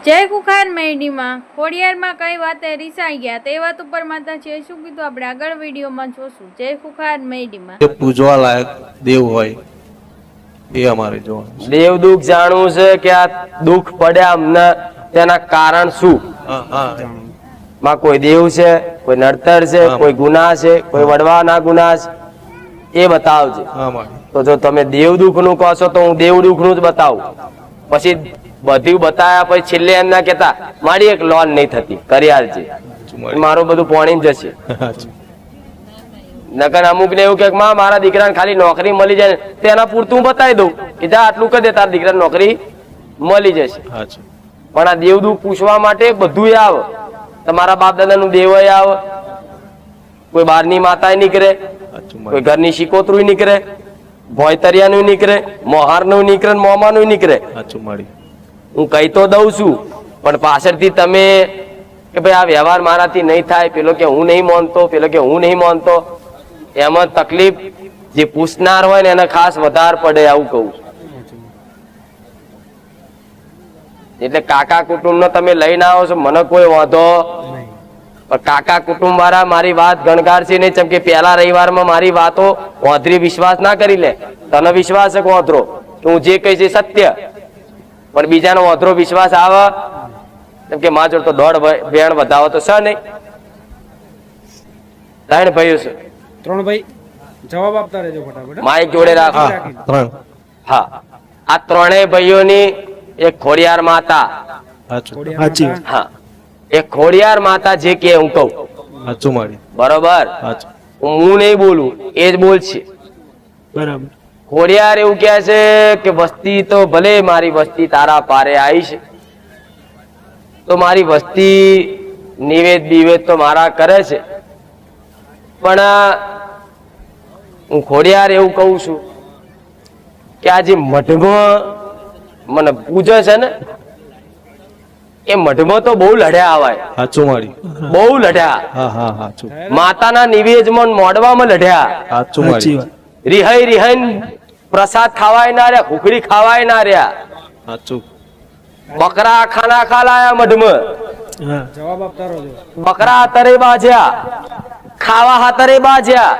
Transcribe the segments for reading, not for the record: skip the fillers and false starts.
જય કુખાર મેડીમાં ખોડિયારમાં કઈ વાતે રીસાઈ ગયા તે વાત ઉપર માતાજીએ શું કીધું આપણે આગળ વિડીયોમાં જોશું. જય કુખાર મેડીમાં જે પૂજવા લાયક દેવ હોય એ અમારે જોવાનું. દેવ દુઃખ જાણવું છે કે આ દુઃખ પડ્યા અમને તેના કારણ શું? માં કોઈ દેવ છે, કોઈ નડતર છે, કોઈ ગુનાહ છે, કોઈ વડવાના ગુનાહ છે, એ બતાવજે. તો જો તમે દેવ દુઃખ નું કહો છો તો હું દેવ દુઃખ નું જ બતાવું. પછી બધું બતાવ્યા પછી છેલ્લે એમ ના કેતા મારી એક લોન નહીં થતી કરી આલજે, મારું બધું પોણી જશે. નકર અમુક ને એવું કે મારા દીકરાને ખાલી નોકરી મળી જાય તેના પૂરતું બતાવી દઉં કે જા આટલું કરી દે તારા દીકરાને નોકરી મળી જશે. પણ આ દેવ દુઃખ પૂછવા માટે બધું આવે. તમારા બાપ દાદા નું દેવ આવે, કોઈ બહારની માતા નીકળે, કોઈ ઘરની શિકોતરું નીકળે, ભોયતરિયા નું નીકળે, મોહાર નું નીકળે, મોમા નું નીકળે. હું કહી તો દઉં છું પણ પાછળથી તમે કે ભાઈ આ વ્યવહાર મારાથી નહીં થાય, પેલો કે હું નહીં માનતો, પેલો કે હું નહીં માનતો, એમાં તકલીફ જે પૂછનાર હોય ને એને ખાસ વધારે પડે આવું કહું. એટલે કાકા કુટુંબ નો તમે લઈને આવો છો મને કોઈ વાંધો પણ કાકા કુટુંબ વાળા મારી વાત ગણગારશે નહીં. ચમ કે પહેલા રવિવારમાં મારી વાતો વાંધરી વિશ્વાસ ના કરી લે. તને વિશ્વાસ છે વાંધરો કે હું જે કહીશ એ સત્ય, પણ બીજાનો વાંધરો વિશ્વાસ આવે કેમ કે માં જોડ તો દોઢ બેણ વધાવો તો છે નહીં. ત્રણ ભાઈઓ છે, ત્રણ ભાઈ જવાબ આપતા રહેજો ફટાફટ. માઇક જોડે રાખો. હા, આ ત્રણેય ભાઈઓની એક ખોડિયાર માતા. હા, એક ખોડિયાર માતા જે કે હું કહું બરોબર, હું નહીં બોલું એ જ બોલશે. બરાબર. ખોડિયાર એવું કહે છે કે વસ્તી તો ભલે મારી વસ્તી તારા પારે આવી છે તો મારી વસ્તી નિવેદ બિવેદ તો મારા કરે છે, પણ હું ખોડિયાર એવું કહું છું કે આ જે મઢમાં મને પૂજે છે ને એ મઢમાં તો બહુ લડ્યા આવાય, બહુ લડ્યા. માતાના નિવેદમાં મોડવામાં લડ્યા, રિહાઈ રિહાઈ પ્રસાદ ખાવાય ના રહ્યા, ખુખડી ખાવાય ના રહ્યા, બકરા ખાના ખાલાયા મઢમાં. જવાબ આપતા રહેજો. બકરા હાતરે બાજ્યા, ખાવા હાતરે બાજ્યા.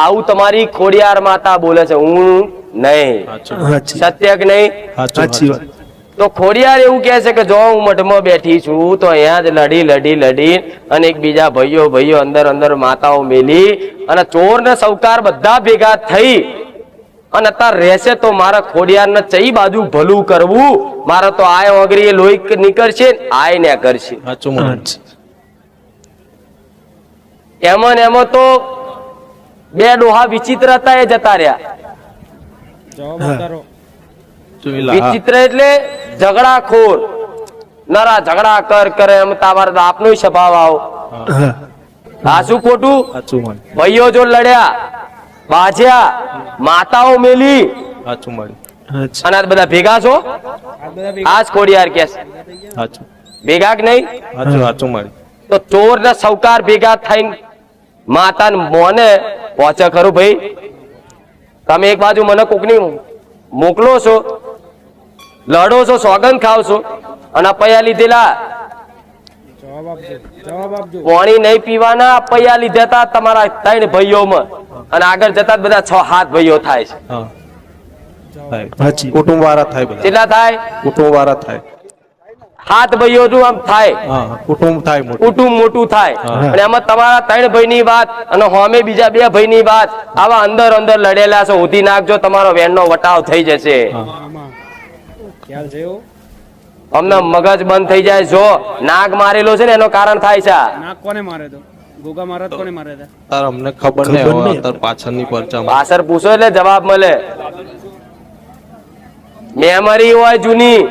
આવું તમારી ખોડિયાર માતા બોલે છે, હું નહીં. સત્ય કે નહીં? તો ખોડિયાર એવું કહે છે કે જો હું મઠમાં બેઠી છું તો અહીંયા જ લડી લડી લડી અને એકબીજા ભાઈઓ ભાઈઓ અંદર અંદર માતાઓ મેલી અને ચોર ને સૌકાર બધા ભેગા થઈ અને અત્યારે રહેશે તો મારા ખોડિયાર ને ચઈ બાજુ ભલું કરવું. મારા તો આય ઓગરી લોહી નીકળશે, આય ને કરશે. એમાં ને એમાં તો બે ડોહા વિચિત્ર હતા, એ જતા રહ્યા. જવાબ આપતા રહો. વિચિત્ર એટલે ઝઘડાખોર, નરા ઝઘડા કર કરે એમ તમારા આપનો સ્વભાવ આવો. આ શું ખોટું? ભાઈઓ જો લડ્યા બાજ્યા, માતાઓ મેલી અને બધા ભેગા છો. આજ ખોડિયાર કે ભેગા કે નહીં? તો ચોર ને સૌકાર ભેગા થઈને માતા મોને પહોંચે ખરું ભાઈ. તમે એક બાજુ મને કોકની મોકલો છો, લડો છો, સોગંદ ખાવ છો અને પૈયા લીધેલા. પાણી નહીં પીવાના પૈયા લીધા તમારા ત્રણ ભાઈઓમાં અને આગળ જતા બધા 6-7 ભાઈઓ થાય છે. કુટુંબ વાળા થાય, કેટલા થાય? કુટુંબ વાળા થાય, 7 ભાઈઓ જો આમ થાય, કુટુંબ થાય, કુટુંબ મોટું થાય. અને એમાં તમારા 3 ભાઈ ની વાત અને હોમે બીજા 2 ભાઈ ની વાત, આવા અંદર અંદર લડેલા છે. ઉધી નાખજો, તમારો વેણ નો વટાવ થઈ જશે. અમને મગજ બંધ થઈ જાય. જો નાગ મારેલો છે ને એનો કારણ થાય છે. નાગ કોને મારે તો? ગોગા મહારાજ કોને મારે હતા? અમને ખબર નહીં. પાછળની પરચામાં પાછળ પૂછો એટલે જવાબ મળે. મેમરી હોય જૂની.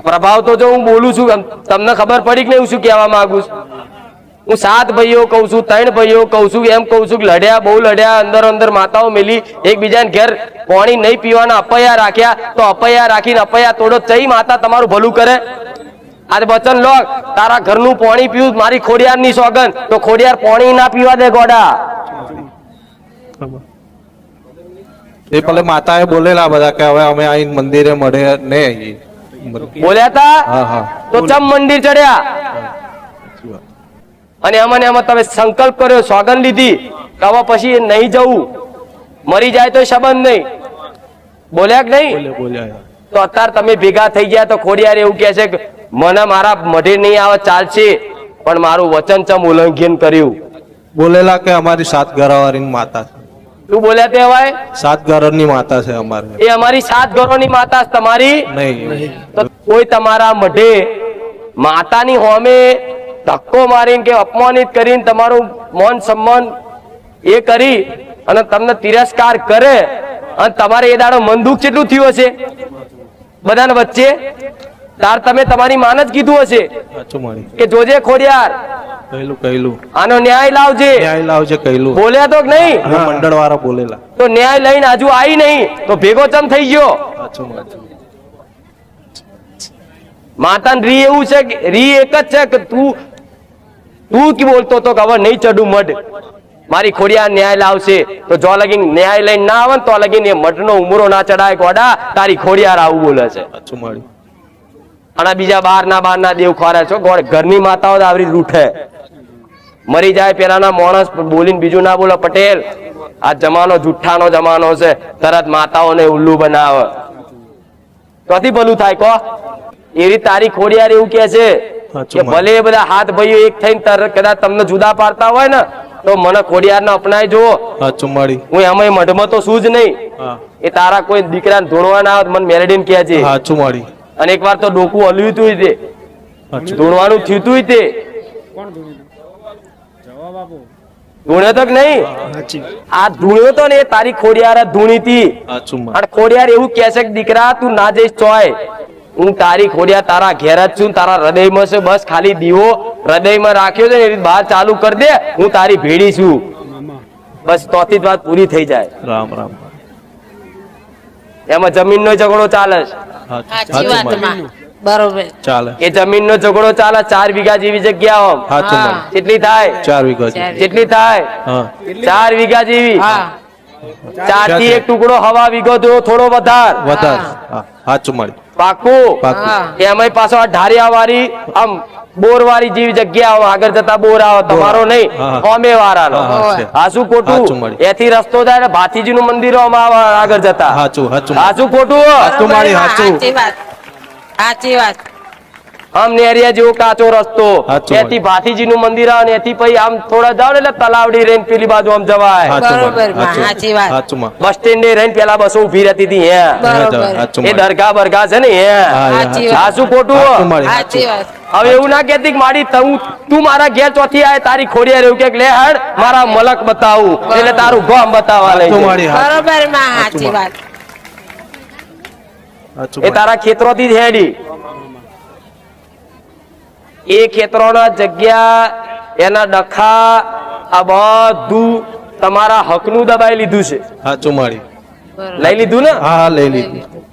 પ્રભાવ તો જો હું બોલું છું તમને ખબર પડી કે નહીં હું શું કહેવા માંગુ છું? હું 7 ભાઈઓ કઉ છું, 3 ભાઈઓ કઉ છું, એમ કઉ છું કે લડ્યા, બહુ લડ્યા, અંદર અંદર માતાઓ મેલી, એકબીજાને ઘેર પાણી નહીં પીવાના અપૈયા રાખ્યા. તો અપૈયા રાખીને અપૈયા તોડો, ચઈ માતા તમારું ભલું કરે? આજે વચન લો તારા ઘરનું પાણી પીવું મારી ખોડિયાર ની સોગન, તો ખોડિયાર પાણી ના પીવા દે ગોડા. એ ભલે માતાએ બોલેલા બધા કે હવે અમે આઈને મંદિરે મળે ને બોલ્યા તા હા હા તો ચમ મંદિર ચડ્યા સાચી વાત. અને એમાં તમે સંકલ્પ કર્યો, સોગંદ લીધી કે હવે પછી નહીં જવું, મરી જાય તો સંબંધ નહીં, બોલ્યા કે નહીં? બોલ્યા તો અત્યારે તમે ભેગા થઈ ગયા તો ખોડિયાર એવું કહે છે કે મને મારા મઢે નહીં આવે ચાલશે, પણ મારું વચન ચમ ઉલ્લંઘન કર્યું. બોલેલા કે અમારી 7 ઘરવાળીની માતા છે. શું બોલ્યા તે ભાઈ? 7 ઘરોની માતા છે અમારે. એ અમારી 7 ઘરોની માતા છે, તમારી નહીં. તો કોઈ તમારા મઢે માતાની હોમે ધક્કો મારીને કે અપમાનિત કરીને તમારું માન સન્માન એ કરી અને તમને તિરસ્કાર કરે અને તમારે એ દાડો મન દુઃખ કેટલું થયું હશે બધાના વચ્ચે? તાર તમે તમારી માન જ કીધું હશે સાચું મળી. કે જોજે ખોડિયાર કહેલું આનો ન્યાય લાવજે. ન્યાય લાવજે કહેલું. બોલ્યા તો કે નહીં? મંડળ વાળા બોલેલા. તો ન્યાય લઈને હજુ આવી નહીં તો ભેગો ચમ થઈ ગયો? સાચું મળી. માતાને રી એવું છે કે રી એક જ છે કે તું કે બોલતો તો કે હવે નહીં ચડું મઢ, મારી ખોડિયાર ન્યાય લાવશે. તો જો લગીન ન્યાય લઈને ના આવે ને તો લગીન એ મઢનો ઉમરો ના ચડાય ગોડા, તારી ખોડિયાર આવું બોલે છે. સાચું મળી. અને બીજા બહારના દેવ ખોરે છો ઘરની માતાઓ આવરી રૂઠે, મરી જાય પેલાના માણસ બોલીને બીજું ના બોલે. પટેલ આ જમાનો જુઠ્ઠાનો જમાનો છે, તરત માતાઓને ઉલ્લુ બનાવે, ક્યાંથી ભલું થાય કહો? એવી તારી ખોડિયાર એવું કે છે કે ભલે બધા હાથ ભાઈઓ એક થઈને કદાચ તમને જુદા પાડતા હોય ને તો મને ખોડિયારને અપનાવી જુઓ. સાચું મળી. હું એમાં મઢમાં તો શું જ નહીં. હા એ તારા કોઈ દીકરાને ધૂણવા ના આવે મને મેલેડીને કહે છે. સાચું મળી. અને એકવાર તો ડોકું હલ્યું તું તે ધૂણવાનું થયું તું તે કોણ ધૂણ્યું? જવાબ આપો. ધૂણ્યો તો કે નહીં? આ ધૂણ્યો તો ને એ તારી ખોડિયાર જ ધૂણી હતી. સાચું મળી. અને ખોડિયાર એવું કહે છે કે દીકરા તું ના જઈશ ચોય, હું તારી ખોડિયાર તારા ઘેર જ છું, તારા હૃદયમાં છે, બસ ખાલી દીવો હૃદયમાં રાખ્યો છે ને એ બહાર ચાલુ કરી દે, હું તારી ભેડી છું, મામા બસ તોથી જ વાત પૂરી થઈ જાય. રામ રામ. એમાં જમીનનો ઝઘડો ચાલે છે. સાચી વાત માં બરોબર. ચાલે. એ જમીનનો ઝઘડો ચાલે 4 વીઘા જેવી જગ્યા સાચું મળી. કેટલી થાય? 4 વીઘા છે. કેટલી થાય? હા 4 વીઘા જેવી. હા 4 થી 1 ટુકડો હવા વીઘો થયો થોડો વધારે વધારે. હા સાચું મળી. પાકું. પાકું. એમાંય પાછો આ ઢારિયા વાળી આમ બોર વાળી જેવી જગ્યા આવે, આગળ જતા બોર આવે, તમારો નહીં હા. હોમે વાળાનો. હા, છે. આ શું સાચું ખોટું? મળી. એથી રસ્તો જાય ને ભાતીજી નું મંદિર આવે આગળ જતા. સાચું સાચું. આ શું ખોટું? સાચું મારી સાચું. સાચી વાત સાચી વાત. આમ નેરિયા જેવો કાચો રસ્તો, સાચું એથી ભાતીજી નું મંદિર આવે ને એથી પછી આમ થોડા જાવ ને એટલે તલાવડી રહીને પેલી બાજુ આમ જવાય. સાચું બરોબર મળી. માં સાચી વાત. સાચું માં. બસ સ્ટેન્ડે રહીને પેલા બસો ઉભી રહેતી હતી હે. બરોબર. સાચું એ મળી. દરગાહ બરગાહ છે ને હે. હા, સાચી આ શું ખોટું? સાચું મળી. સાચી વાત. હવે એવું ના કહેતી કે મારી તું મારા ઘેર ચોથી આય તારી ખોડિયાર એવું કે લે હડ મારા મલક બતાવું એટલે તારું ગામ બતાવવા લઈ સાચું જાય. મળી. બરોબર માં સાચી વાત. સાચું એ મળી. તારા ખેતરોથી જ હેડી એ ખેતરોના જગ્યા એના ડખા આ બધું તમારા હકનું દબાઈ લીધું છે. સાચું મળી. લઈ લીધું ને? હા હા લઈ લીધું.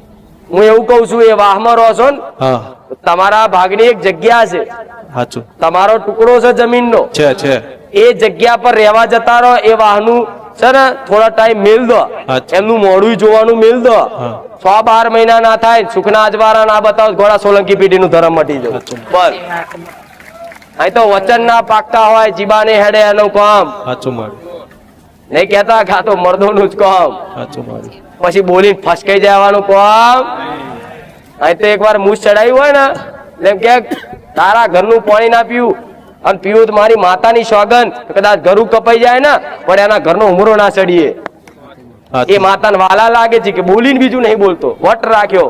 હું એવું કઉ છું એ વાહમાં રહો છો ને હા તમારા ભાગની એક જગ્યા છે, સાચું તમારો ટુકડો છે જમીનનો, છે. એ જગ્યા પર રહેવા જતા રહો. એ વાહનું છે ને થોડા ટાઈમ મેલ દો, અચ્છા. એમનું મોડું જોવાનું મેલ દો. હા. 6-12 મહિના ના થાય સુખના અજવાળા ના બતાવો ઘોડા સોલંકી પેઢીનું ધર્મ મટી જાય. સાચું. બસ અહીં તો વચન ના પાકતા હોય જીબાને હેડે એનું કામ સાચું મળી. નહીં કેતા કે આ તો મર્દોનું જ કામ, સાચું મળી. પછી બોલીને ફસકાઈ જવાનું કામ. અહીં તો એકવાર મૂછ ચડાવી હોય ને એમ કે તારા ઘરનું પાણી ના પીવું અને પીવું તો મારી માતાની સોગંદ, કદાચ ઘરું કપાઈ જાય ને પણ એના ઘરનો ઉમરો ના ચડીએ. એ માતાને વાલા લાગે છે કે બોલીને બીજું નહીં બોલતો, વટ રાખ્યો.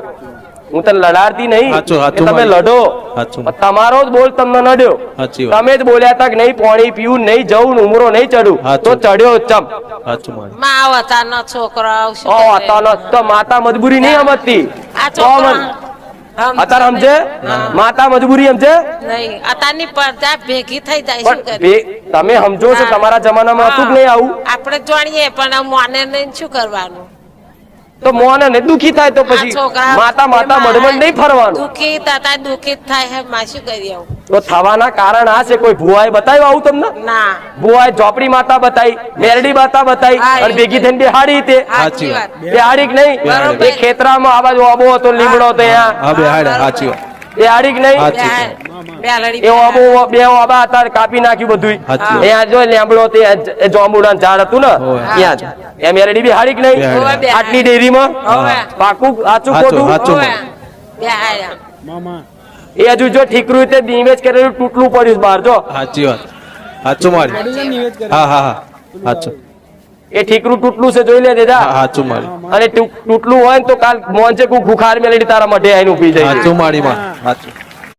હું તને લડાડતી નહીં સાચું, કે સાચું તમે મારી. લડો, સાચું. પણ તમારો જ બોલ તમને નડ્યો. સાચી વાત. તમે જ બોલ્યા હતા કે નહીં પાણી પીવું, નહીં જવું, ઉમરો નહીં ચડવું, સાચું. તો ચડ્યો ચમ. સાચું મળી. માં આવતાનો છોકરો આવશે ઓ અતાનો તો માતા મજબૂરી નહીં સમજતી. આ તો છોકરો અત્યારે સમજે માતા મજબૂરી સમજે. નહીં અતારની પડદા ભેગી થઈ જાય શું પણ કરીએ? તમે સમજો છો તમારા જમાનામાં હતું કે નહીં આવું? આપણે જાણીએ પણ મોને નહીં શું કરવાનું? તો મોને ને દુખી થાય તો પછી આ છોકરા માતા માતા એમાં મડમડ નહીં ફરવાનું. દુઃખી થતા દુઃખી જ થાય હે માં શું કરી આવું તો થવાના કારણ આ છે. કોઈ ભુવાએ બતાવ્યું આવું તમને? ના ભુવાએ ઝોપડી માતા બતાવી, મેરડી માતા બતાવી હા, અને ભેગી થઈને બેહાડી તે સાચી વાત બેહાડી કે નહીં? બરોબર. એ ખેતરામાં આવાજ આબો હતો, લીમડો હતો ત્યાં હા બે હાડે સાચી વાત બેહાડી કે નહીં? સાચી. બે લડી એ આબો બે આબા હતા, કાપી નાખ્યું બધું. સાચી વાત. અહીંયા જો લીમડો તે જોંબુડા ઝાડ હતું ને હોય. ત્યાં જ. એ મેરડી બેહાડી કે નહીં? બેહાડી. આટલી ડેરીમાં હોવે. પાકું સાચું સાચું, ખોટું? સાચું. બે હાર્યા મામા એ હજુ જો ઠીકરું તે નિવેશ કરેલું તૂટલું પડ્યું છે બહાર જો. સાચી વાત સાચું મારી વડીલે નિવેદ કરે હા હા હા સાચું એ ઠીકરું તૂટલું છે જોઈ લે દેજા. હા સાચું મારી અને તૂટલું હોય ને તો કાલ મોંચે કુ ખુખાર મેલેડી તારા મઢે આવીને ઊભી જાય. સાચું મારી માં સાચું